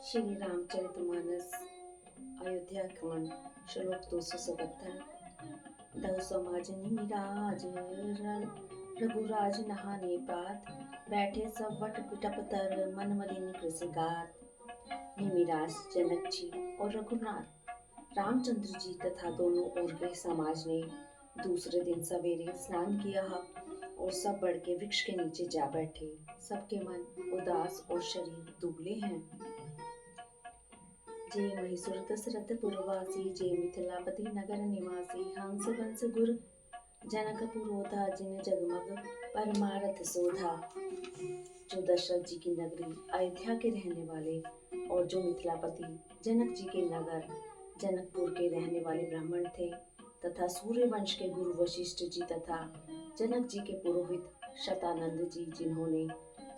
श्री रामचरितमानस अयोध्या खंड श्लोक 277। दौ समाज निमिराज रघुराज नहाने पात, बैठे सब वट पिटप तर मन मलिन कृषि गात। निमिराज जनक जी और रघुनाथ रामचंद्र जी तथा दोनों ओर के समाज ने दूसरे दिन सवेरे स्नान किया और सब बढ़ के वृक्ष के नीचे जा बैठे। सबके मन उदास और शरीर दुबले हैं। जय महिषुर दशरथ पुरवासी, जय मिथिलापति नगर निवासी, हंस वंश गुर जनक पुरोधा, जिन जगमग परमारथ शोधा। जो दशरथ जी की नगरी अयोध्या के रहने वाले और जो मिथिलापति जनक जी के नगर जनकपुर के रहने वाले ब्राह्मण थे तथा सूर्य वंश के गुरु वशिष्ठ जी तथा जनक जी के पुरोहित शतानंद जी, जिन्होंने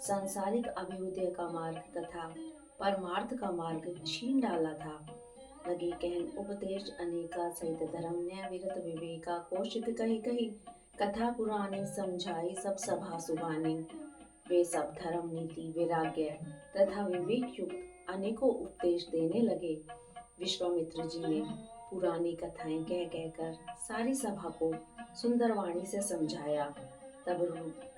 सांसारिक अभ्युदय का मार्ग तथा परमार्थ का मार्ग छीन डाला था, लगे कहन उपदेश अनेका, सहित धर्म न्याय विरत विवेका, कोशित कही कही कथा पुरानी, समझाई सब सभा सुबानी। वे सब धर्म नीति वैराग्य तथा विवेक युक्त अनेकों उपदेश देने लगे। विश्वामित्र जी ने पुरानी कथाएं कह कहकर सारी सभा को सुंदर वाणी से समझाया। तब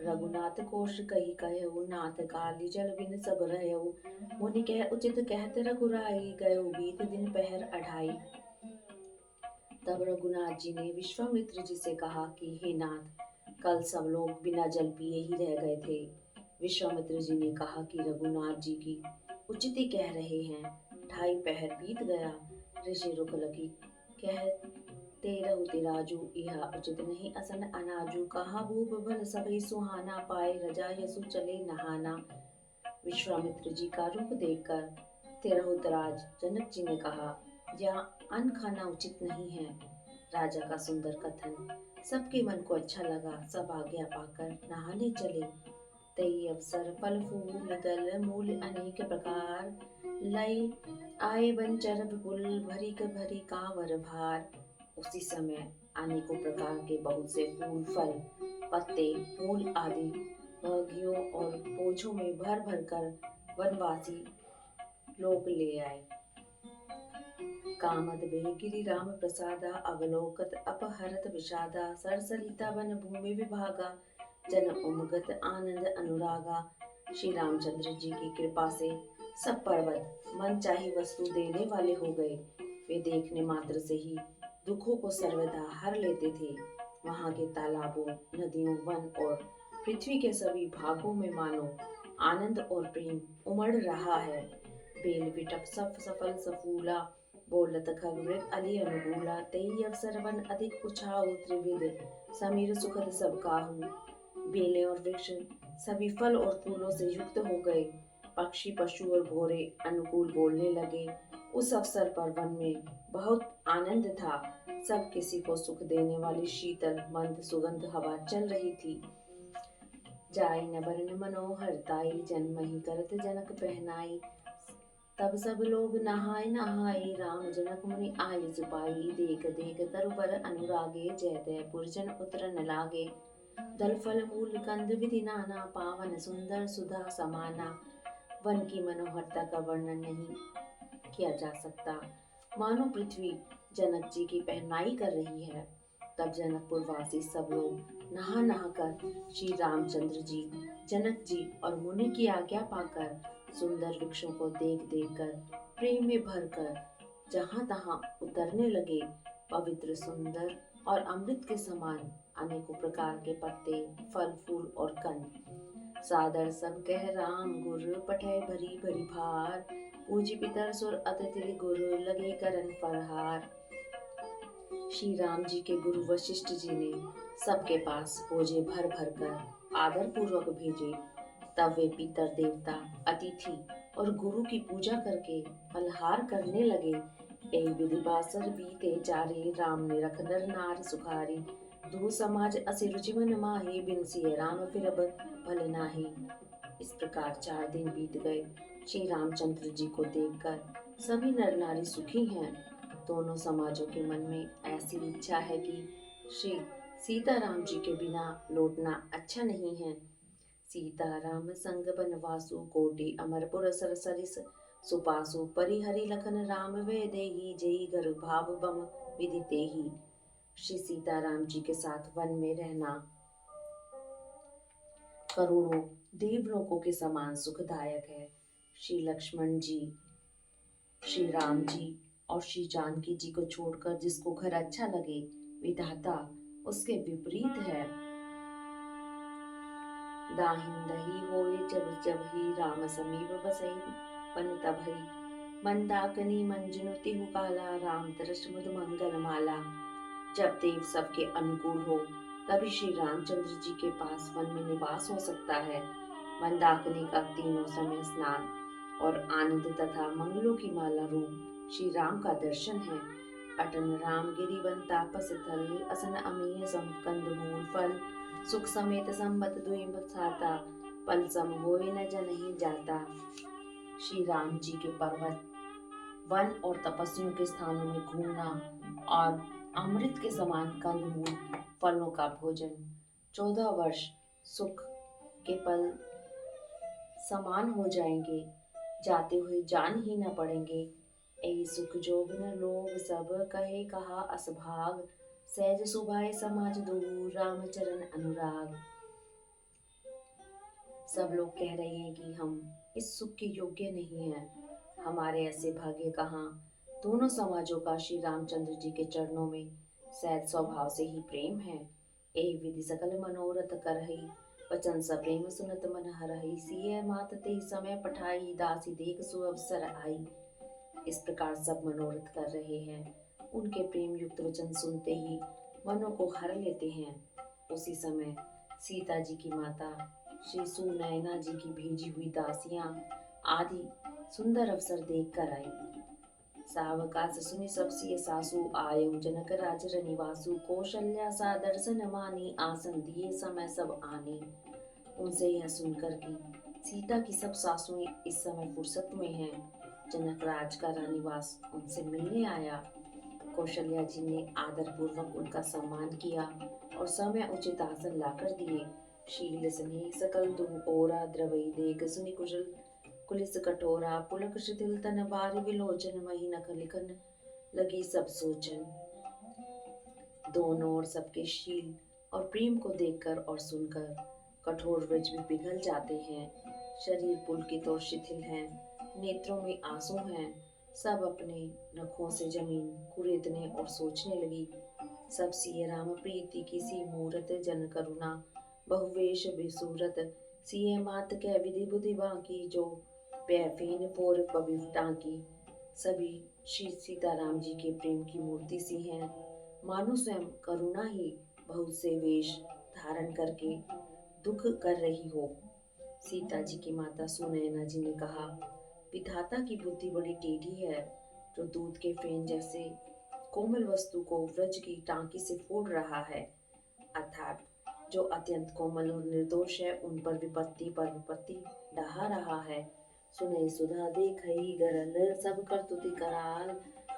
रघुनाथ कोश कही कहऊ, नाथ काली जल बिन सब रहऊ, मुनि कह उचित कहत रघुराई, गयो बीत दिन पहर अढ़ाई। तब रघुनाथ जी ने विश्वामित्र जी से कहा कि हे नाथ, कल सब लोग बिना जल पिए ही रह गए थे। विश्वामित्र जी ने कहा कि रघुनाथ जी की उचित ही कह रहे हैं, ढाई पहर बीत गया। ऋषि रुख लगी कह तेरहु तिराजू, यह उचित नहीं असन अनाजू, कहा भूप भल सभी सुहाना, पाए रजा यसु चले नहाना। विश्वामित्र जी का रुख देखकर तेरहु तराज जनक जी ने कहा, यहाँ अन्न खाना उचित नहीं है। राजा का सुंदर कथन सबके मन को अच्छा लगा। सब आज्ञा पाकर नहाने चले। तई अवसर फल फूल दल मूल अनेक प्रकार, लय आए बनचर विपुल भरी भरी कांवर भार। उसी समय अनेकों प्रकार के बहुत से फूल फल पत्ते मूल आदि बगियों और बोझों में भर भर कर वनवासी लोग ले आए। कामद वे गिरि राम प्रसादा, अवलोकत अपहरत विषादा, सरसरिता वन भूमि विभागा, जन उमगत आनंद अनुरागा। श्री रामचंद्र जी की कृपा से सब पर्वत मन चाही वस्तु देने वाले हो गए। वे देखने मात्र से ही दुखों को सर्वदा हर लेते थे। वहां के तालाबों, नदियों, वन और पृथ्वी के सभी भागों में मानो आनंद और प्रेम उमड़ रहा है। बेल बिटप सब सफल सफूला, बोलत खगमृग अली अनुकूला, तेई अवसर वन अधिक उछाऊ, त्रिविध समीर सुखद सब काहू। बेले और वृक्ष सभी फल और फूलों से युक्त हो गए। पक्षी पशु और भोरे अनुकूल बोलने लगे। उस अवसर पर वन में बहुत आनंद था। सब किसी को सुख देने वाली शीतल मंद सुगंध हवा चल रही थी। जाई न बरन मनोहर ताई, जन्म ही करत जनक पहनाई। तब सब लोग नहाए नहाए, राम जनक मुनि आए सिपाही, देख देख तरु बर अनुरागे, जय तय पुरजन उतरन लागे। दल फल मूल कंद विधि नाना, पावन सुंदर सुधा समाना। वन की मनोहरता का वर्णन नहीं किया जा सकता, मानो पृथ्वी जनक जी की पहनाई कर रही है। तब जनकपुर वासी सब लोग नहा नहा कर श्री रामचंद्र जी, जनक जी और मुनि की आज्ञा पाकर सुंदर वृक्षों को देख देख कर प्रेम में भरकर जहां तहां उतरने लगे। पवित्र सुंदर और अमृत के समान अनेकों प्रकार के पत्ते फल फूल और कंद। सादर सब कह राम गुर, पठय भरी भरी भार, पूजी पितर सुर अतिथि गुरु, लगे करन फरहार। श्री राम जी के गुरु वशिष्ठ जी ने सबके पास बोझे भर भर कर आदर पूर्वक भेजे। तब वे पितर देवता अतिथि और गुरु की पूजा करके फलहार करने लगे। ए विधि बासर बीते चारे, राम ने रख नर नार सुखारी, दू समाज असिर जीवन माही, बिन सिय राम फिर भल नाही। इस प्रकार 4 दिन बीत गए। श्री रामचंद्र जी को देखकर सभी नर नारी सुखी हैं। दोनों समाजों के मन में ऐसी इच्छा है कि श्री सीताराम जी के बिना लौटना अच्छा नहीं है। सीताराम संग बनवासु, कोटि अमरपुर सरसरिस, सुपासु परिहरि लखन राम वे देही जई घर भाव बम विदिते ही। श्री सीताराम जी के साथ वन में रहना करोड़ों देवलोकों के समान सुखदायक है। श्री लक्ष्मण जी, श्री राम जी और श्री जानकी जी को छोड़कर जिसको घर अच्छा लगे, विधाता उसके विपरीत है। दाहिन दही होए जब जब ही राम समीप बसई पन तब ही मंदाकिनी मंजनु तिहु काला राम तरस मुद मंगल माला। जब देव सबके अनुकूल हो तभी श्री रामचंद्र जी के पास वन में निवास हो सकता है। मंदाकिनी का तीनों समय स्नान और आनंद तथा मंगलों की माला रूप श्री राम का दर्शन है। अटन राम गिरिवन तापस थल असन अमीय सम कंद मूल फल सुख समेत संबत दुई बसाता पल सम होए न जन ही जाता। श्री राम जी के पर्वत, वन और तपस्वियों के स्थानों में घूमना और अमृत के समान कंदमूल फलों का भोजन, 14 वर्ष सुख के पल समान हो जाएंगे, जाते हुए जान ही न पड़ेंगे। ऐ सुख जोग न लोग सब कहे कहा असभाग सहज सुभाए समाज दूर रामचरण अनुराग। सब लोग कह रहे हैं कि हम इस सुख के योग्य नहीं हैं, हमारे ऐसे भाग्य कहाँ। दोनों समाजों का श्री रामचंद्र जी के चरणों में सहज स्वभाव से ही प्रेम है। ए विधि सकल मनोरथ करहि वचन स प्रेम सुनत मन हरहि सिय मात ते समय पठाई दासी देख सुअवसर आई। इस प्रकार सब मनोरथ कर रहे हैं, उनके प्रेम युक्त वचन सुनते ही मनों को हर लेते हैं। उसी समय सीता जी की माता श्री सुनैना जी की भेजी हुई दासियां आदि सुंदर अवसर देख कर आई। सावकाश सुनि सब सिय सासु आयु जनक राज रनिवासु कौशल्या सा दर्शन मानी आसन दिए समय सब आने। उनसे यह सुनकर कि सीता की सब सासुएं इस समय फुर्सत में हैं, जनक राज का रानीवास उनसे मिलने आया। कौशल्या जी ने आदर पूर्वक उनका सम्मान किया और समय उचित आसन लाकर दिए। शील स्नेह सकल दुह ओरा द्रवई देख सुनि कुशल कुलिस कटोरा पुलक शिथिल तन बार विलोचन मही नख लिखन लगी सब सोचन। दोनों ओर सबके शील और प्रेम को देखकर और सुनकर कठोर व्रज भी पिघल जाते हैं। शरीर पुलकित और शिथिल है, नेत्रों में आंसू हैं। सब अपने नखों से जमीन कुरेदने और सोचने लगी। सब सिय राम प्रीति किसी मूरत जन करुणा बहुवेश विसूरत सिय मात कै विधि बुद्धि बाकी जो पैफीन पोर पविता की। सभी श्री सीताराम जी के प्रेम की मूर्ति सी हैं, मानो स्वयं करुणा ही बहुत से वेश धारण करके दुख कर रही हो। सीता जी की माता सुनैना जी ने कहा, विधाता की बुद्धि बड़ी टेढ़ी है, जो दूध के फेन जैसे कोमल वस्तु को व्रज की टांकी से फोड़ रहा है, अर्थात जो अत्यंत कोमल और निर्दोष है उन पर विपत्ति ढहा रहा है। सुनई सुधा देखई गरल सब कर तुति कराल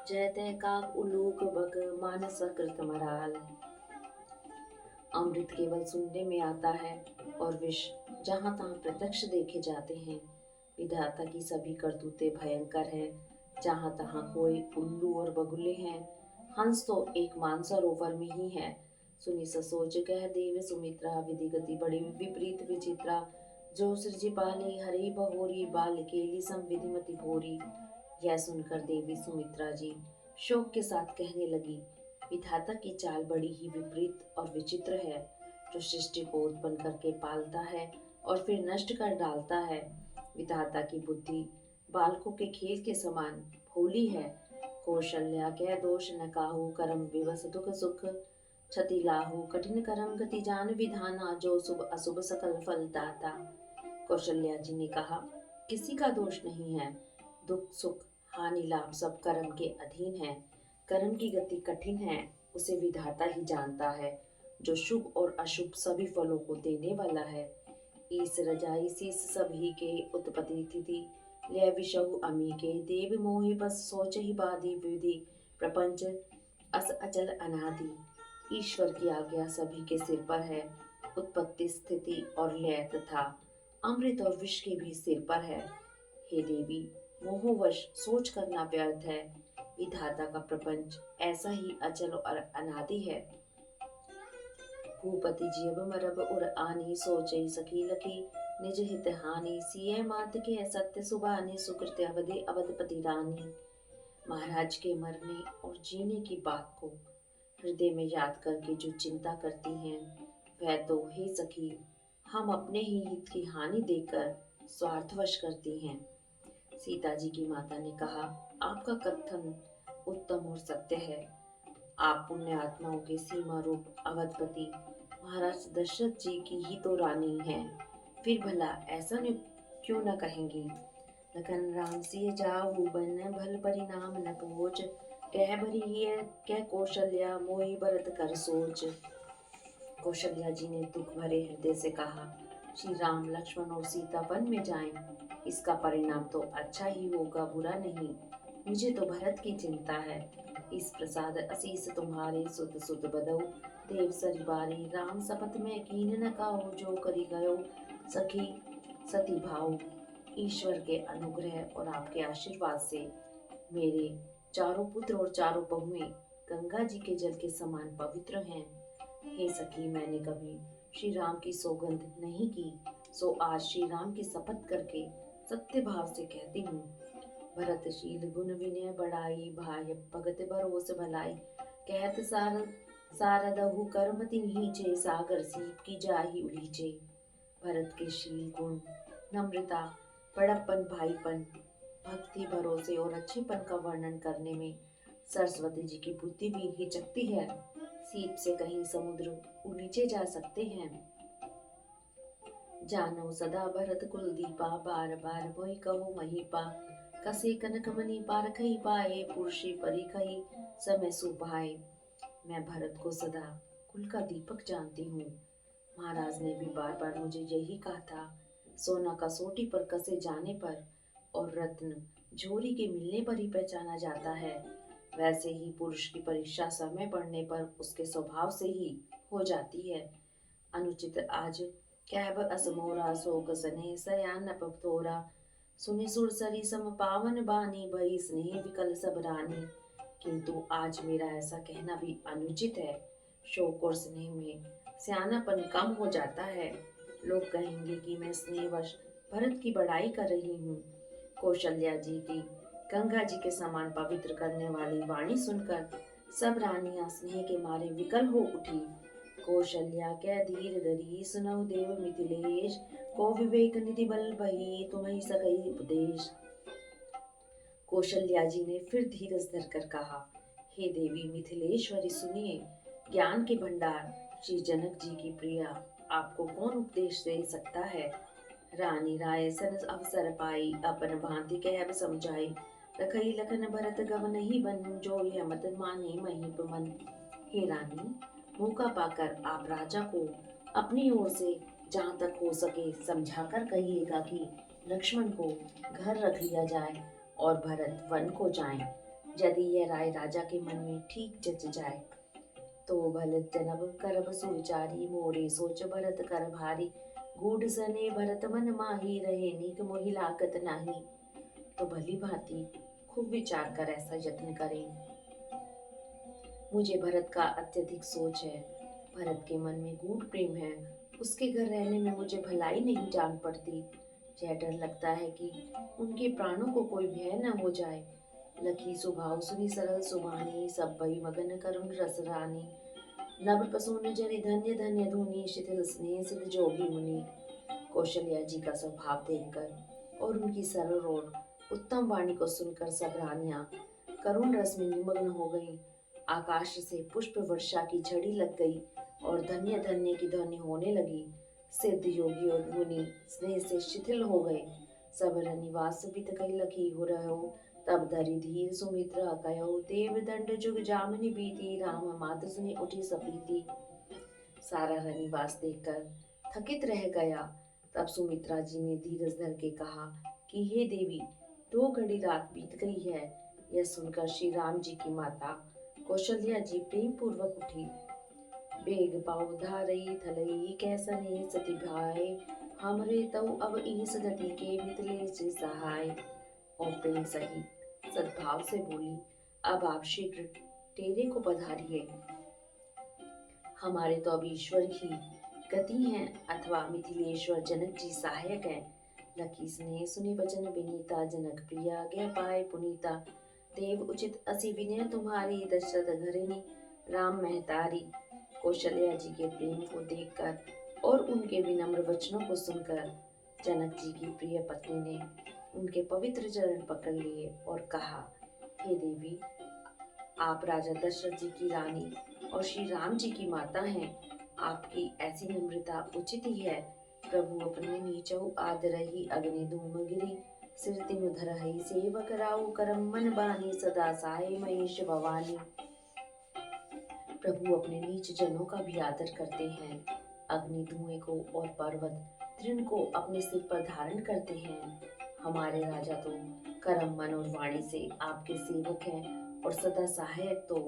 जय तय काक उलूक बक मानस कृत मराल। अमृत केवल सुनने में आता है और विष जहाँ तहाँ प्रत्यक्ष देखे जाते हैं। विधाता की सभी करतूतें भयंकर हैं, जहाँ तहाँ कोई उल्लू और बगुले हैं। हंस तो एक मानसरोवर में ही है। सुनि ससोच कह देव सुमित्रा विधि गति बड़ी विपरीत विचित्रा जो सृजि पाली हरि बहोरी बाल केली संविधि मति भोरी। यह सुनकर देवी सुमित्रा जी शोक के साथ कहने लगी, विधाता की चाल बड़ी ही विपरीत और विचित्र है, जो सृष्टि को उत्पन्न करके पालता है और फिर नष्ट कर डालता है। विधाता की बुद्धि बालकों के खेल के समान भोली है। कौशल्या के दोष न काहू करम विवश दुख सुख क्षति लाहू कठिन करम गति जान विधाना जो शुभ अशुभ सकल फल दाता। कौशल्या जी ने कहा, किसी का दोष नहीं है, दुख सुख हानि लाभ सब कर्म के अधीन है। कर्म की गति कठिन है, उसे विधाता ही जानता है, जो शुभ और अशुभ सभी फलों को देने वाला है। ईस रजाई शीस सभी के उत्पत्ति तिथि ले विषहु अमी के देव मोहि बस सोच ही बाधी विधि प्रपंच अस अचल अनादि। ईश्वर की आज्ञा सभी के सिर पर है, उत्पत्ति स्थिति और लय तथा अमृत और विष के भी सिर पर है। हे देवी, मोहवश सोच करना व्यर्थ है। विधाता का प्रपंच ऐसा ही अचल और अनादि है। भूपति जियब मरब उर आनी, सोचई सखी लखी निज हित हानि। सिय मात के सत्य सुबानी, सुकृत अवधि अवधपति रानी। महाराज के मरने और जीने की बात को हृदय में याद करके जो चिंता करती हैं, वह तो हे सखी हम अपने ही हित की हानि देखकर स्वार्थवश करती हैं। सीता जी की माता ने कहा, आपका कथन उत्तम और सत्य है। आप पुण्य आत्माओं के सीमा रूप अवधपति महाराज दशरथ जी की ही तो रानी हैं। फिर भला ऐसा क्यों न कहेंगी। लखन राम सिय जाहु बन, भल परिणाम न पूछ। कह भरी कह कौशल्या, मोहि भरत कर सोच। कौशल्या जी ने दुख भरे हृदय से कहा, श्री राम लक्ष्मण और सीता वन में जाएं, इसका परिणाम तो अच्छा ही होगा, बुरा नहीं। मुझे तो भरत की चिंता है। इस प्रसाद असीस तुम्हारे सुत सुत बदऊ, देव सरिबारी राम सपत में कीन न काहू। जो करी गयो सखी सती भाऊ। ईश्वर के अनुग्रह और आपके आशीर्वाद से मेरे चारों पुत्र और चारों बहुएं गंगा जी के जल के समान पवित्र हैं। हे सखी, मैंने कभी श्री राम की सौगंध नहीं की, सो आज श्री राम की शपथ करके सत्य भाव से कहती हूँ। भरतशील गुण विनय बढ़ाई, भाई भगत भरोस भलाई। कहत सारदहु कर्म तिन्हीचे, सागर सीप की जाहि उलीचे। भरत के शील गुण, नम्रता, बड़प्पन, भाईपन, भक्ति, भरोसे और अच्छेपन का वर्णन करने में सरस्वती जी की बुद्धि भी हिचकती है। सीप से कहीं समुद्र उलीचे जा सकते हैं। जानो सदा भरत कुल दीपा, बार बार मोहि कहो महीपा। कसे कनक मणि पारखई पाए, पुरुषी परिखई समय सुभाए। मैं भरत को सदा कुल का दीपक जानती हूँ। महाराज ने भी बार बार मुझे यही कहा था। सोना कसौटी पर कसे जाने पर और रत्न झोरी के मिलने पर ही पहचाना जाता है, वैसे ही पुरुष की परीक्षा समय बढ़ने पर उसके स्वभाव से ही हो जाती है। अनुचित आज कहब असमोरा, शोक सने सयान पथोरा। सुनि सुरसरी सम पावन बानी, भई स्नेह विकल सब रानी। किंतु आज मेरा ऐसा कहना भी अनुचित है। शोक और स्नेह में सियानापन कम हो जाता है। लोग कहेंगे कि मैं स्नेहवश भरत की बड़ाई कर रही हूँ। कौशल्या जी की गंगा जी के समान पवित्र करने वाली वाणी सुनकर सब रानियां स्नेह के मारे विकल हो उठी। कौशल्या कै धीर धरी, सुनऊ देव मिथिलेश। को विवेक निधि बल भई, तुम्हें सकई उपदेश। कौशल्या जी ने फिर धीरज धरकर कहा, हे देवी मिथिलेश्वरी सुनिए। ज्ञान के भंडार श्री जनक जी की प्रिया, आपको कौन उपदेश दे सकता है। रानी राय सन अवसर पाई, अपन भांति कहब समझाई। रखई लखन भरत गव नहीं बन, जो यह मत माने महीप मन। हे रानी, मौका पाकर आप राजा को अपनी ओर से जहाँ तक हो सके समझाकर कहिएगा कि लक्ष्मण को घर रख लिया जाए और भरत वन को जाएं। यदि यह राय राजा के मन में ठीक जच जाए तो भल जनब करब सुविचारी, मोरे सोच भरत कर भारी। गूढ़ सने भरत मन माही, रहे नीक मोहि लागत नाही। तो भली भांति खूब विचार कर ऐसा यत्न करें। मुझे भरत का अत्यधिक सोच है। भरत के मन में गूढ़ प्रेम है। उसके घर रहने में मुझे भलाई नहीं जान पड़ती। यह डर लगता है कि उनके प्राणों को कोई भय न हो जाए। लखी सुभाव सुनी सरल सुबानी, सब भई मगन करुण रस रानी। नभ पसून जरि धन्य धन्य धुनी, शिथिल स्नेह सिद्ध जोगी मुनि। कौशल्या जी का स्वभाव देखकर और उनकी सरल और उत्तम वाणी को सुनकर सब रानियां करुण रस में निमग्न हो गईं। आकाश से पुष्प वर्षा की झड़ी लग गई और धन्य धन्य की ध्वनि होने लगी। सिद्ध योगी और मुनि स्नेह से शिथिल हो गए। सब निवास बित गई लखी हो रहो, तब धरि धीर सुमित्रा कहो। देव दंड जुग जामिनी बीती, राम मात सुनी उठी सपीती। सारा रनिवास देखकर थकित रह गया। तब सुमित्रा जी ने धीरज धर के कहा कि हे देवी, 2 घड़ी रात बीत गई है। यह सुनकर श्री राम जी की माता कौशल्या जी प्रेम पूर्वक उठी। बेग पाऊ धारई थलई, कैसने सती भाई। हमरे तऊ अब ईस गति के, मिथिलेश सहाय। और प्रेम सहित सद्भाव से बोली, अब आप शीघ्र डेरे को पधारिए। हमारे तो अब ईश्वर ही गति हैं अथवा मिथिलेश्वर जनक जी सहायक हैं। लकी स्नेह सुनि वचन विनीता, जनक प्रिया गय पाए पुनीता। देव उचित असी विनय तुम्हारी, दशरथ घरिनी राम महतारी। कौशल्या जी के प्रेम को देखकर और उनके विनम्र वचनों को सुनकर जनक जी की प्रिय पत्नी ने उनके पवित्र चरण पकड़ लिए और कहा, हे देवी, आप राजा दशरथ जी की रानी और श्री राम जी की माता हैं। आपकी ऐसी नम्रता उचित ही है। प्रभु अपने नीचहु आदरहि, अग्नि धूम गिरी सिर तिनु धरहि। सेवक राउ करम मन बानी, सदा सहाय महेश भवानी। प्रभु अपने नीच जनों का भी आदर करते हैं। अग्नि धुएं को और पर्वत तृण को अपने सिर पर धारण करते हैं। हमारे राजा तो कर्म मन और वाणी से आपके सेवक हैं और सदा सहायक तो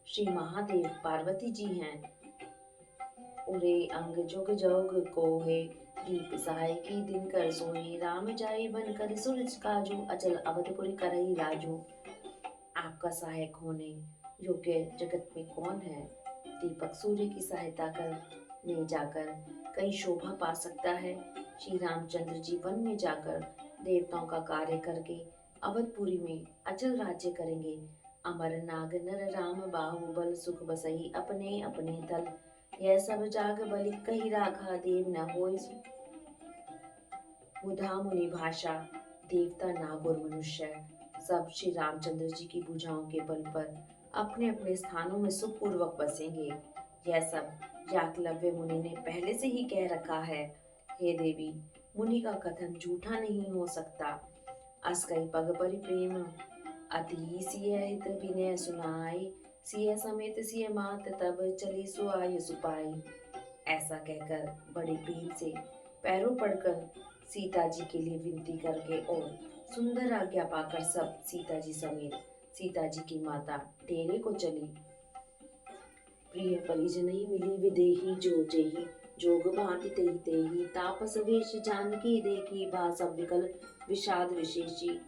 श्री महादेव पार्वती जी हैं। उरे अंग जुग जोग कोहे, दीप सहाय की दिन कर सोहे। राम जाए बन कर सूरज काजू, अचल अवधपुरी करई राजू। आपका सहायक होने योग्य जगत में कौन है? दीपक सूर्य की सहायता करने जाकर कई शोभा पा सकता है। श्री रामचंद्र जी वन में जाकर देवताओं का कार्य करके अवधपुरी में अचल राज्य करेंगे। अमर नाग नर राम बाहु, बल सुख बसई अपने अपने दल। यह सब जाग बलि कही राखा, देव न होय मुधा मुनि भाषा। देवता नाग और मनुष्य सब श्री रामचंद्र जी की भुजाओं के बल पर अपने अपने स्थानों में सुखपूर्वक बसेंगे। यह सब याकलव्य मुनि ने पहले से ही कह रखा है। हे देवी, मुनि का कथन झूठा नहीं हो सकता। अस कई पग परि प्रेम, अति सिय हित विनय सुनाई। सिय समेत सिय मात, तब चली सुआय सुपाई। ऐसा कहकर बड़े प्रेम से पैरों पड़कर सीता जी के लिए विनती करके और सुंदर आज्ञा पाकर सब सीता जी समेत सीता जी की माता डेरे को चली। प्रिय परिजनहि मिली विदेही, जो जेहि जोग भांति तेहि तेहि। तापस वेश जानकी देखी, भाषा विकल विषाद विशेषी।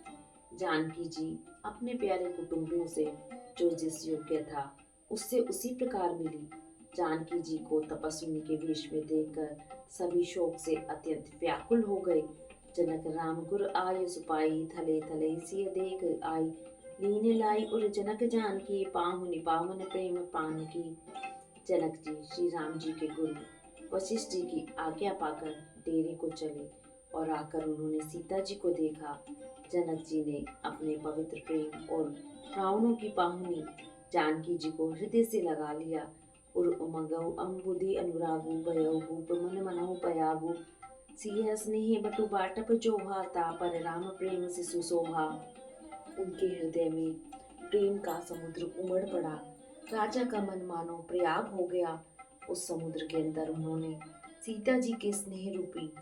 जानकी जी अपने प्यारे कुटुंबियों से जो जिस योग्य था उससे उसी प्रकार मिली। जानकी जी को तपस्विनी के वेश में देखकर सभी शोक से अत्यंत व्याकुल हो गए। जनक राम गुर आय सुपाई, थले थले सिय देख आई। लीन लाई उर जनक जानकी, पाहुनि पावन प्रेम पान की। जनक जी श्री राम जी के गुरु वशिष्ठ जी की आज्ञा पाकर डेरे को चले और आकर उन्होंने सीता जी को देखा। जनक जी ने अपने पवित्र प्रेम और प्राणों की पाहुनी जानकी जी को हृदय से लगा लिया। उर उमगऊ अम्बुदि अनुरागु, भयऊ भूप मन मनहु पयागु। सिय स्नेह बटु बाटप जोहा, पर राम प्रेम से सुशोभा। उनके हृदय में प्रेम का समुद्र उमड़ पड़ा। राजा का मन मानो प्रयाग हो गया। उस समुद्र के अंदर उन्होंने सीता जी के स्नेह रूपी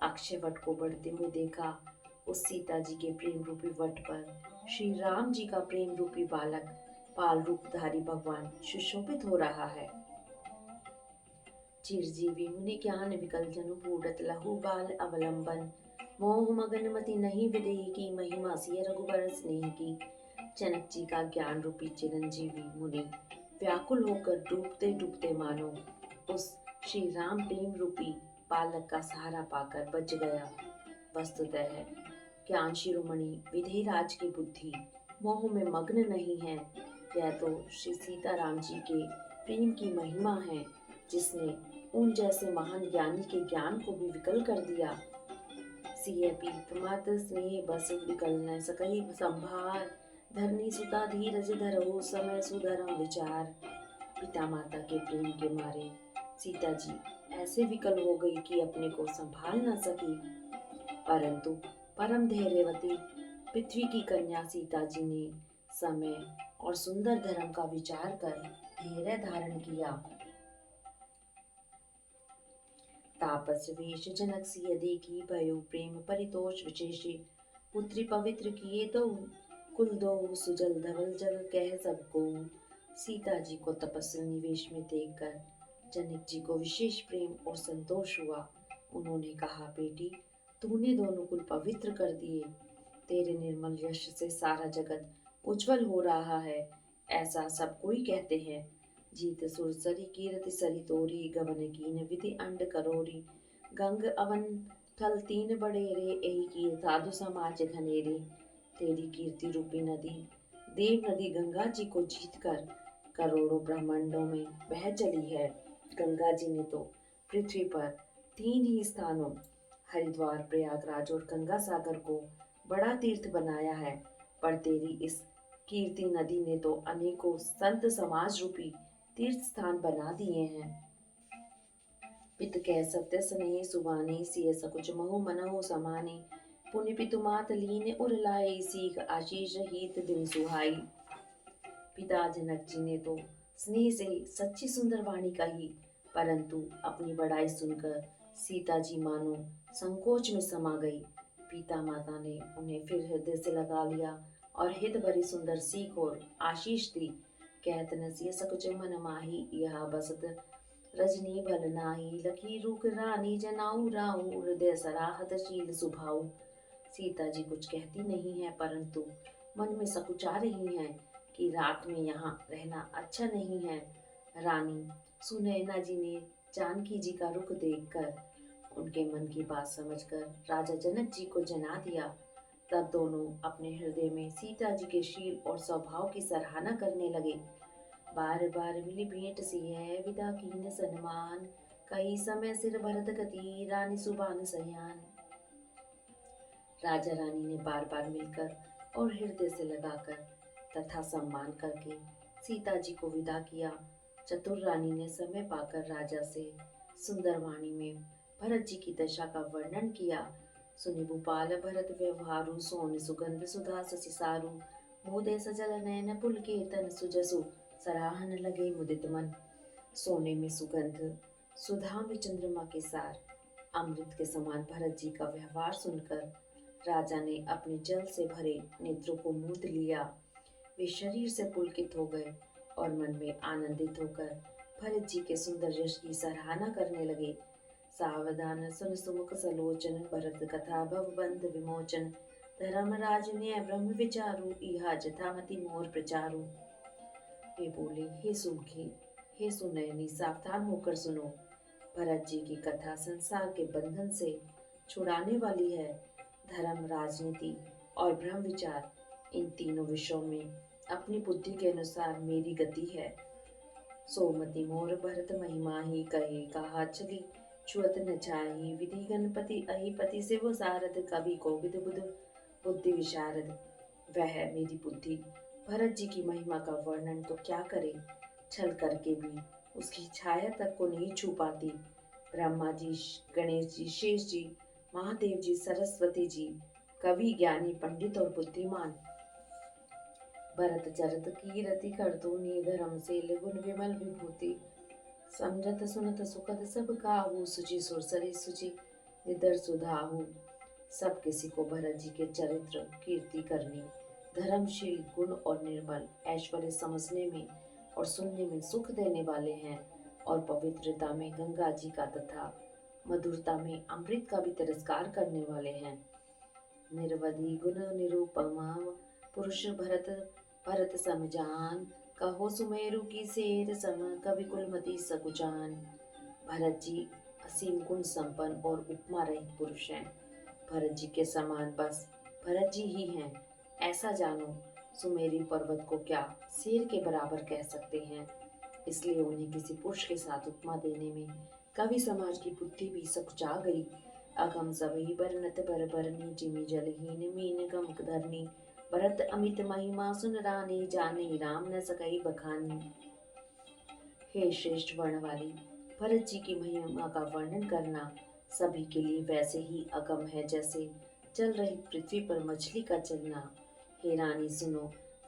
अक्षय वट को बढ़ते हुए देखा। उस सीता जी के प्रेम रूपी वट पर श्री राम जी का प्रेम रूपी बालक पाल रूपधारी भगवान सुशोभित हो रहा है। चिरजीवी मुनि ज्ञान विकल जनु, बूढ़त लहु बाल अवलंबन। मोह मगन मति नहीं विदेही की, महिमा सिय रघुबर स्नेह की। जनक जी का ज्ञान रूपी चिरंजीवी मुनि व्याकुल होकर डूबते डूबते मानो उस श्री राम प्रेम रूपी बालक का सहारा पाकर बच गया। वस्तुतः ज्ञान शिरोमणि विधिराज की बुद्धि मोह में मग्न नहीं है। यह तो श्री सीताराम जी के प्रेम की महिमा है, जिसने उन जैसे महान ज्ञानी के ज्ञान को भी विकल कर दिया। सिय पीत मत स्नेह बस विकल न सकहि संभार। धरनी सुता धीरज धरहु, समय सुधरम विचार। पिता माता के प्रेम के मारे सीता जी ऐसे विकल हो गई कि अपने को संभाल न सकी। परंतु परम धैर्यवती पृथ्वी की कन्या सीता जी ने समय और सुंदर धर्म का विचार कर धैर्य धारण किया। तापस वेश जनक सिय देखी, भयो प्रेम परितोष विशेषी। पुत्री पवित्र किए दो, कुल दो सुजल धवल जल कह सबको। सीता जी को तपस्विनी वेश में देखकर जनक जी को विशेष प्रेम और संतोष हुआ। उन्होंने कहा, बेटी, तूने दोनों कुल पवित्र कर दिए। तेरे निर्मल यश से सारा जगत उज्जवल हो रहा है, ऐसा सब कोई कहते हैं। जीत सुरसरी कीरति सरी तोरी, गगन कीन विधि अंड करोरी। गंग अवन थल तीन बड़ेरे, एही कीर साधु समाज घनेरे। तेरी कीर्ति रूपी नदी, देव नदी गंगा जी को जीत कर करोड़ों ब्रह्मांडों में बह चली है। गंगा जी ने तो पृथ्वी पर तीन ही स्थानों, हरिद्वार, प्रयागराज और गंगा सागर को बड़ा तीर्थ बनाया है, पर तेरी इस कीर्ति नदी ने तो अनेकों संत समाज रूपी तीर्थ स्थान बना दिए हैं। पित कह सत्य स्नेह सुबानी, सिय सकुच महु मनहु समानी। पुनि पितु मात लीन उर लाई, सीख आशीष हित दिन सुहाई। पिता जनक जी ने तो स्नेह से सच्ची सुंदर वाणी कही, परंतु अपनी बड़ाई सुनकर सीता जी मानो संकोच में समा गई। पिता माता ने उन्हें फिर हृदय से लगा लिया और हित भरी सुंदर सीख और आशीष दी। कहत न सिय सकुच मन माही, यह बसत रजनी भल नाही। लखी रूख रानी जनाऊ राऊ, हृदय सराहत शील सुभाऊ। सीता जी कुछ कहती नहीं है, परंतु मन में सकुचा रही हैं कि रात में यहाँ रहना अच्छा नहीं है। रानी सुनैना जी ने जानकी जी का रुख देखकर उनके मन की बात समझकर राजा जनक जी को जना दिया। तब दोनों अपने हृदय में सीता जी के शील और स्वभाव की सराहना करने लगे। बार बार मिली भेंट सी है, विदा कीन सन्मान। कई समय सिर भरत गति, रानी सुबान सयान। राजा रानी ने बार बार मिलकर और हृदय से लगाकर तथा सम्मान करके सीता जी को विदा किया। चतुर रानी ने समय पाकर राजा से सुंदर वाणी में भरत जी की दशा का वर्णन किया। सुनि भूपाल भरत व्यवहारु, सोन सुगंध सुधा शशि सारु। मोदे सजल नयन पुलकेतन, सुजसु सराहन लगे मुदित मन। सोने में सुगंध, सुधा में चंद्रमा के सार, अमृत के समान भरत जी का व्यवहार सुनकर राजा ने अपने जल से भरे नेत्रों को मूंद लिया। वे शरीर से पुलकित हो गए और मन में आनंदित होकर भरत जी के सुंदर यश की सराहना करने लगे। सावधान सुन सुमुख सलोचन, भरत कथा भव बंध विमोचन। धर्मराज ने ब्रह्म विचारु, इहा जथामति मोर प्रचारु। वे बोले, हे सुमुखी, हे सुनैनी, सावधान होकर सुनो। भरत जी की कथा संसार के बंधन से छुड़ाने वाली है। धर्म, राजनीति और ब्रह्म विचार, इन तीनों विषयों में अपनी बुद्धि के अनुसार मेरी गति है। सोमति मोर भरत महिमा ही, कहे कहा चली छुअत न चाही। विधि गणपति अहिपति शिव सारद, कवि कोविद बुध बुद्धि विशारद। वह मेरी बुद्धि भरत जी की महिमा का वर्णन तो क्या करे, छल करके भी उसकी छाया तक को नहीं छू पाती। ब्रह्मा जी, गणेश जी, शेष जी, महादेव जी, सरस्वती जी, कवि, ज्ञानी, पंडित और बुद्धिमान। भरत चरत कीरति करतु, धर्म से गुण विमल विभूति। समझत सुनत सुखद सब काहू, सुचि सुरसरी सुचि निदर सुधाहु। सब किसी को भरत जी के चरित्र, कीर्ति करनी, धर्मशील, गुण और निर्मल ऐश्वर्य समझने में और सुनने में सुख देने वाले हैं, और पवित्रता में गंगा जी का तथा मधुरता में अमृत का भी तिरस्कार करने वाले हैं। निर्वधि गुण निरूपमा, पुरुष भरत भरत समजान। कहो सुमेरु की सेर सम, कवि कुलमति सकुचान। भरत जी असीम गुण संपन्न और उपमा रहित पुरुष हैं। भरत जी के समान बस भरत जी ही हैं, ऐसा जानो। सुमेरु पर्वत को क्या शेर के बराबर कह सकते हैं, इसलिए उन्हें किसी पुरुष के साथ उपमा देने में कवि समाज की बुद्धि भी सकुचा गई। अगम सबही बरनत बर बरनी, जिमि जलहीन मीन गम धरनी। भरत अमित महिमा सुन रानी, जाने राम न सकई बखानी। हे श्रेष्ठ वर्ण वाली, भरत जी की महिमा का वर्णन करना सभी के लिए वैसे ही अगम है जैसे चल रही पृथ्वी पर मछली का चलना। हे रानी सुनो,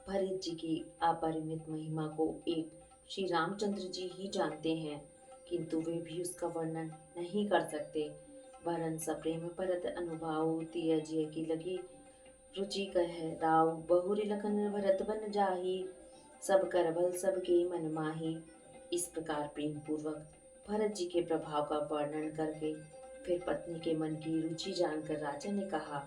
भरत जी की अपरिमित महिमा को एक श्री रामचंद्र जी ही जानते हैं, किंतु वे भी उसका वर्णन नहीं कर सकते। वरन सप्रेम भरत अनुभाव, तिय जिय की लगी रुचि कह राव। बहुरी लखन भरत बन जाही, सब कर बल सबके मन माही। इस प्रकार प्रेम पूर्वक भरत जी के प्रभाव का वर्णन करके फिर पत्नी के मन की रुचि जानकर राजा ने कहा,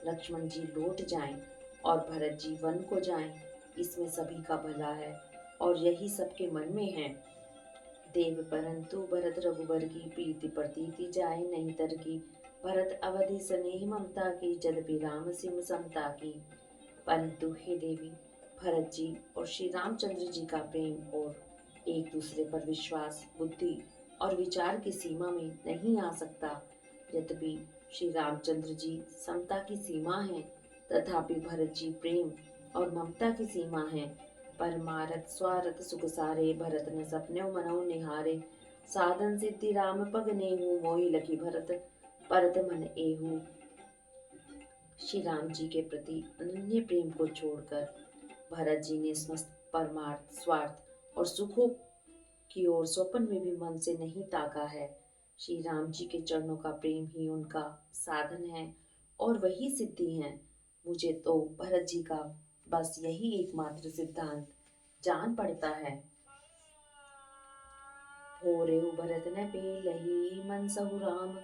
लक्ष्मण जी लौट जाएं और भरत जी वन को जाएं, इसमें सभी का भला है और यही सबके मन में है। देव परंतु भरत रघुबर की प्रीति प्रतीति जाए नहीं तर की, भरत अवधि स्नेह ममता की, जदपि राम सिम समता की। परंतु हे देवी, भरत जी और श्री रामचंद्र जी का प्रेम और एक दूसरे पर विश्वास बुद्धि और विचार की सीमा में नहीं आ सकता। यद्यपि श्री रामचंद्र जी समता की सीमा है, तथापि भरत जी प्रेम और ममता की सीमा है। परमारथ स्वारथ सुख सारे, भरत न सपने मनौ निहारे, साधन सिद्धि राम पग नेहु, मोहि लखी भरत परत मन एहू। श्री राम जी के प्रति अनन्य प्रेम को छोड़कर भरत जी ने समस्त परमार्थ स्वार्थ और सुखों की ओर स्वप्न में भी मन से नहीं ताका है। श्री राम जी के चरणों का प्रेम ही उनका साधन है और वही सिद्धि है। मुझे तो भरत जी का बस यही एकमात्र सिद्धांत जान पड़ता है। भोरे भरत न पेलहि मन सहु राम,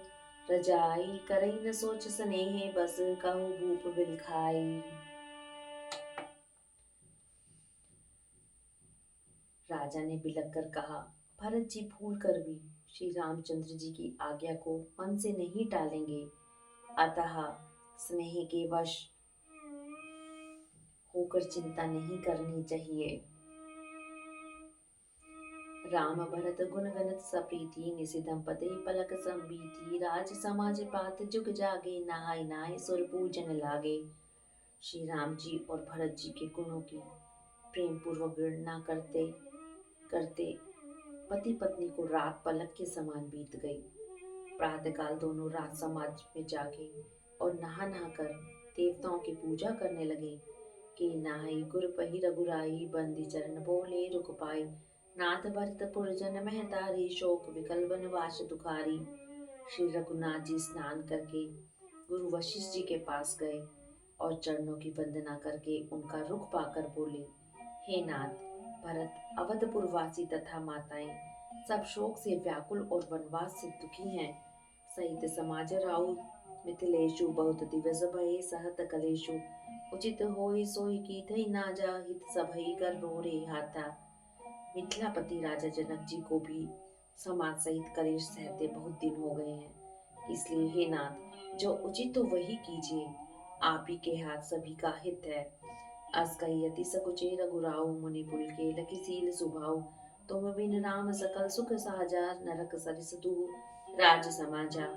रजाई करई न सोच स्नेह, बस कहु भूप बिल खाई। राजा ने बिलक कर कहा, भरत जी भूल कर भी श्री रामचंद्र जी की आज्ञा को मन से नहीं टालेंगे, अतः स्नेह के वश होकर चिंता नहीं करनी चाहिए। राम भरत गुण गणत सप्रीति, निसि दंपति पलक संबीति, राज समाज पात जुग जागे, नहाय नहाय सुर पूजन लागे। श्री राम जी और भरत जी के गुणों की प्रेम पूर्वक गणना करते करते पति पत्नी को रात पलक के समान बीत गई। प्रातःकाल दोनों रात समाज में जागे और नहा नहा कर देवताओं की पूजा करने लगे कि नाहई गुर पही रघुराई, बंदी चरण बोले रुक पाई, नाथ भरत पुरजन महतारी, शोक विकल वनवास दुखारी। श्री रघुनाथ जी स्नान करके गुरु वशिष्ठ जी के पास गए और चरणों की वंदना करके उनका रुख पाकर बोले, हे नाथ, भरत अवधपुर वासी तथा माताएं सब शोक से व्याकुल और वनवास से दुखी हैं। सहित समाज राउ मिथिलेशु, बहुत दिवस भये सहत कलेशु, उचित होई सोई कीधई ना जा, हित सभई कर रो रे हाथा। मिथिलापति राजा जनक जी को भी समाज सहित कलेश सहते बहुत दिन हो गए हैं, इसलिए हे नाथ, जो उचित तो वही कीजिए, आप ही के हाथ सभी का हित है। अस कही अति सकुचे रघुराऊ, मुनि पुल के लखी सील सुभाऊ, तुम बिन राम सकल सुख साजा, नरक सरिस दुहु राज समाजा।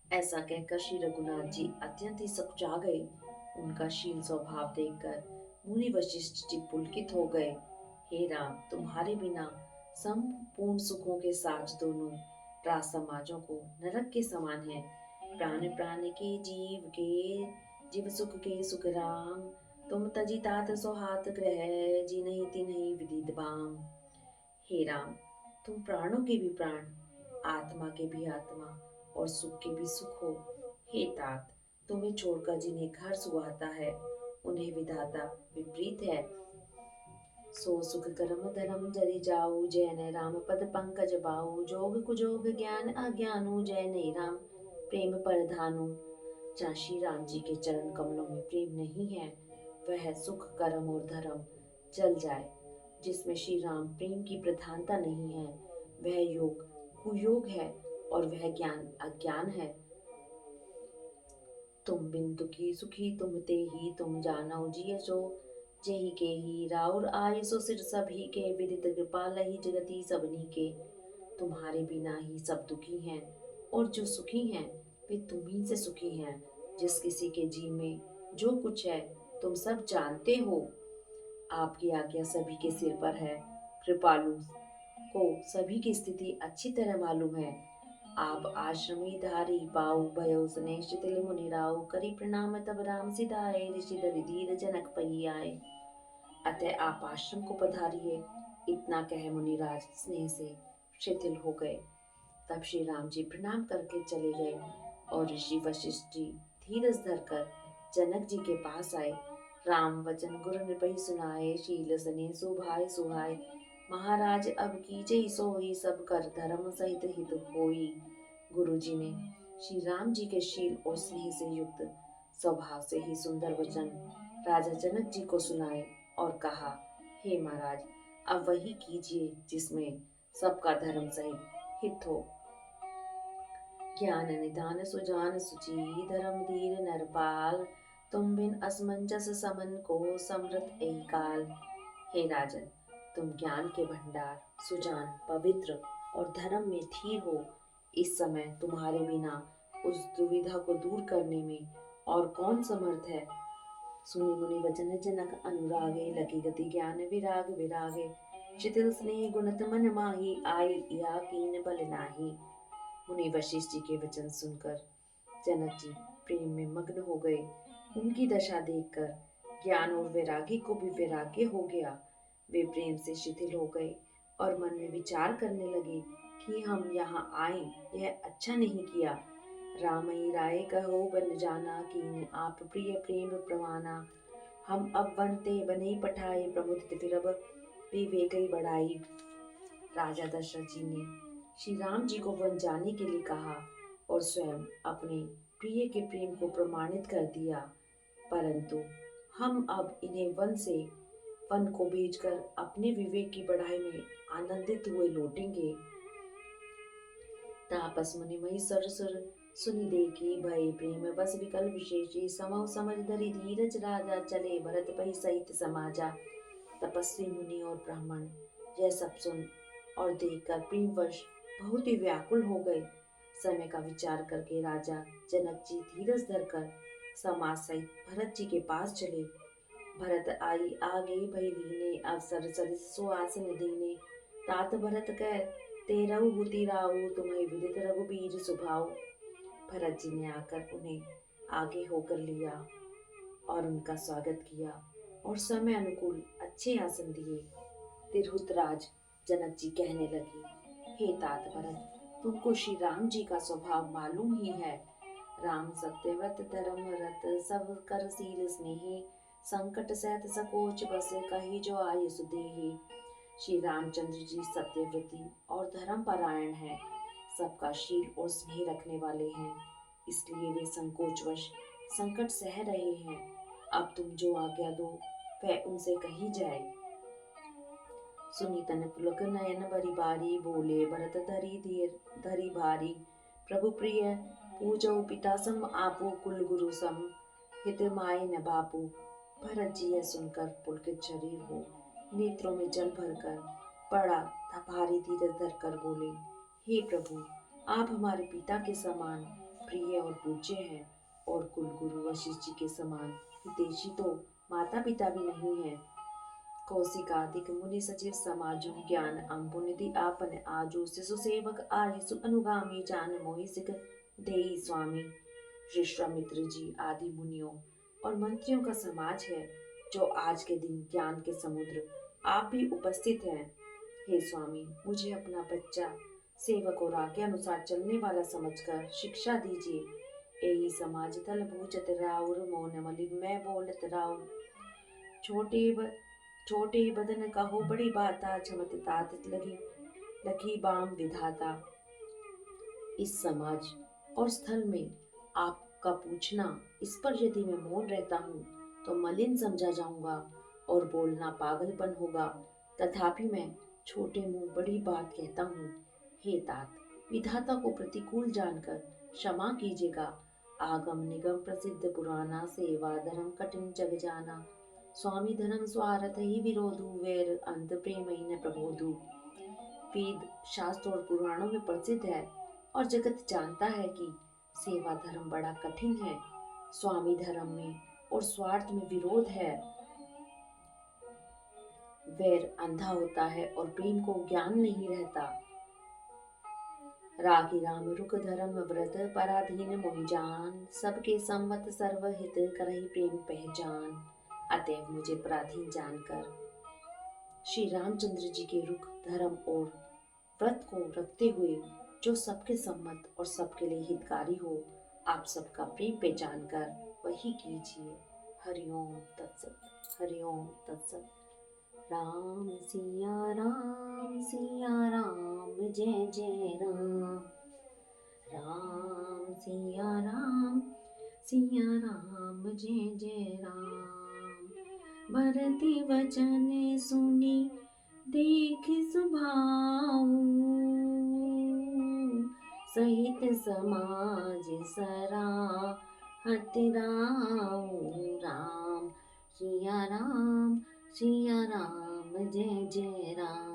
ऐसा कहकर श्री रघुनाथ जी अत्यंत ही सकुचा गए। उनका शील स्वभाव देखकर मुनि वशिष्ठ जी पुलकित हो गए। हे राम, तुम्हारे बिना संपूर्ण सुखों के साथ दोनों राज समाजों को नरक के समान है। प्राण प्राण के जीव सुख के सुख राम, तुम तजी तात सोहात ग्रह, जी नहीं तिन्हि विदित बाम। हे राम, तुम प्राणों के भी प्राण, आत्मा के भी आत्मा और सुख के भी सुख हो। हे तात, तुम्हें छोड़कर जिन्हें घर सुहाता है, उन्हें विधाता विपरीत है। सो सुख कर्म धर्म जरि जाऊ, जय न राम पद पंकज बाऊ, जोग कुजोग ज्ञान अज्ञानु, जय नहीं राम प्रेम परधानु। जहाँ श्री राम जी के चरण कमलों में प्रेम नहीं है, वह सुख कर्म और धर्म जल जाए। जिसमें श्री राम प्रेम की प्रधानता नहीं है, वह योग कुयोग है और वह ज्ञान अज्ञान है। तुम बिन दुखी सुखी तुम ते ही, तुम जानो जिय सो जेहि के ही, राउर आय सो सिर सभी के, विदित कृपा लही जगती सबनी के। तुम्हारे बिना ही सब दुखी हैं और जो सुखी हैं वे तुम्ही से सुखी हैं। जिस किसी के जी में जो कुछ है तुम सब जानते हो। आपकी आज्ञा सभी के सिर पर है। कृपालु को सभी की स्थिति अच्छी तरह मालूम है। आप आश्रमी धारी पाऊ, भयो स्नेह शिथिल मुनि राऊ, करी प्रणाम तब राम सिधाए, ऋषि धरि धीर जनक पही आए। अतः आप आश्रम को पधारिए। इतना कह मुनिराज स्नेह से शिथिल हो गए। तब श्री राम जी प्रणाम करके चले गए और ऋषि वशिष्ठ जी धीरज धरकर जनक जी के पास आए। राम वचन गुरु नृपहि सुनाए, शील सने सुभाए सुहाए, महाराज अब कीजहि सोई, सब कर धर्म सहित हित होई। गुरु जी ने श्री राम जी के शील और स्नेह से युक्त स्वभाव से ही सुंदर वचन राजा जनक जी को सुनाए और कहा, हे महाराज, अब वही कीजिए जिसमें सबका धर्म सहित हित हो। ज्ञान निधान सुजान सुचि धर्म धीर नरपाल, तुम बिन असमंजस समन को समृत एहि काल। हे राजन, तुम ज्ञान के भंडार, सुजान, पवित्र और धर्म में धीर हो। इस समय तुम्हारे बिना उस दुविधा को दूर करने में और कौन समर्थ है। सुनि मुनि वचन जनक अनुरागे, लगी गति ज्ञान विराग विरागे। शिथिल स्नेह गुणत मन माही, आई या कीन बल नाही। मुनि वशिष्ठ जी के वचन सुनकर जनक जी प्रेम में मग्न हो गए। उनकी दशा देखकर ज्ञान और वैरागी को भी वैराग्य हो गया। वे प्रेम से शिथिल हो गए और मन में विचार करने लगे कि हम यहाँ आए, यह अच्छा नहीं किया। रामई राय कहो बन जाना, कीन आप प्रिय प्रेम प्रमाना। हम अब बनते बने पठाए, प्रमुदित फिर अब विवेक बढ़ाई। राजा दशरथ जी ने श्री राम जी को वन जाने के लिए कहा और स्वयं अपने प्रिय के प्रेम को प्रमाणित कर दिया। परंतु हम अब इन्हें वन को भेजकर अपने विवेक की बढ़ाई में आनंदित हुए लौटेंगे। तापस मुनि मई सर सुनि देखी, भय प्रेम बस विकल विशेषी। समौ समझ धरि धीरज राजा, चले भरत भई सहित समाजा। तपस्वी मुनि और ब्राह्मण यह सब सुन और देखकर प्रेमवश बहुत ही व्याकुल हो गए। समय का विचार करके राजा जनक जी धीरज धरकर समाज सहित भरत जी के पास चले। भरत आई आगे भई लीने, अवसर सरिस सुआसन दीने। तात भरत कह तेरहु बुति राऊ, तुम्हें विदित रघुबीर सुभाऊ। भरत जी ने आकर उन्हें आगे होकर लिया और उनका स्वागत किया और समय अनुकूल अच्छे आसन दिए। तिरहुतराज जनक जी कहने लगे, हे तात भरत, तुमको श्री राम जी का स्वभाव मालूम ही है। राम सत्यव्रत धर्म रत, सब कर सील स्नेही। संकट सहत सकोच बस, कही जो आय सुदेही। श्री रामचंद्र जी सत्यव्रती और धर्म परायण हैं, सबका शील और स्नेह रखने वाले हैं, इसलिए वे संकोचवश संकट सह रहे हैं। अब तुम जो आज्ञा दो वह उनसे कही जाए। सुनी तन पुलक नयन बरी बारी, बोले भरत धरी भारी। प्रभु प्रिय पूजो पिता सम, आपो कुल गुरु सम। हित माय न बापू। भरत जी यह सुनकर पुलकित शरीर हो नेत्रों में जल भरकर बड़ा था भारी धीरज धरकर बोले, हे प्रभु, आप हमारे पिता के समान प्रिय और पूज्य हैं और कुल गुरु वशिष्ठ जी के समान हितैषी तो माता पिता भी नहीं है। कौशिकादिक मुनि सचिव समाजु, ज्ञान अम्बु निधि आपन आजु। शिशु सेवक आयसु अनुगामी, जान मोहि सिख देई स्वामी। विश्वामित्र जी आदि मुनियों और मंत्रियों का समाज है जो आज के दिन ज्ञान के समुद्र आप भी उपस्थित हैं। हे स्वामी, मुझे अपना बच्चा सेवक और आज्ञा के अनुसार चलने वाला समझकर शिक्षा दीजिए। यही समाज तल भूचत राउर, मौन मलिन मैं बोलत राउर। छोटे बदन कहो बड़ी बाता, छमत तात लगी बाम विधाता। इस समाज और स्थल में आपका पूछना, इस पर यदि मैं मौन रहता हूँ तो मलिन समझा जाऊंगा और बोलना पागलपन होगा। तथापि मैं छोटे मुंह बड़ी बात कहता हूँ। हे तात, विधाता को प्रतिकूल जानकर क्षमा कीजिएगा। आगम निगम प्रसिद्ध पुराना, सेवा धर्म कठिन जग जाना। स्वामी धर्म स्वार्थ ही विरोधु, वैर अंत प्रेम ही न प्रबोधु। वेद शास्त्र और पुराणों में प्रसिद्ध है और जगत जानता है कि सेवा धर्म बड़ा कठिन है। स्वामी धर्म में और स्वार्थ में विरोध है। वैर अंधा होता है और प्रेम को ज्ञान नहीं रहता। राखी राम रुख धर्म व्रत, पराधीन मोहि जान। सबके सम्मत सर्वहित, करहि प्रेम पहचान। अतएव मुझे पराधीन जानकर श्री रामचंद्र जी के रुख धर्म और व्रत को रखते हुए जो सबके सम्मत और सबके लिए हितकारी हो, आप सबका प्रेम पहचान कर वही कीजिए। हरिओम तत्सत, हरिओम तत्सत। राम सिया राम, जय जय राम। सिया राम जय जय राम। भरती वचन सुनी देख सुभाऊ, सहित समाज सराहत राऊ। राम सिया राम जय जय राम।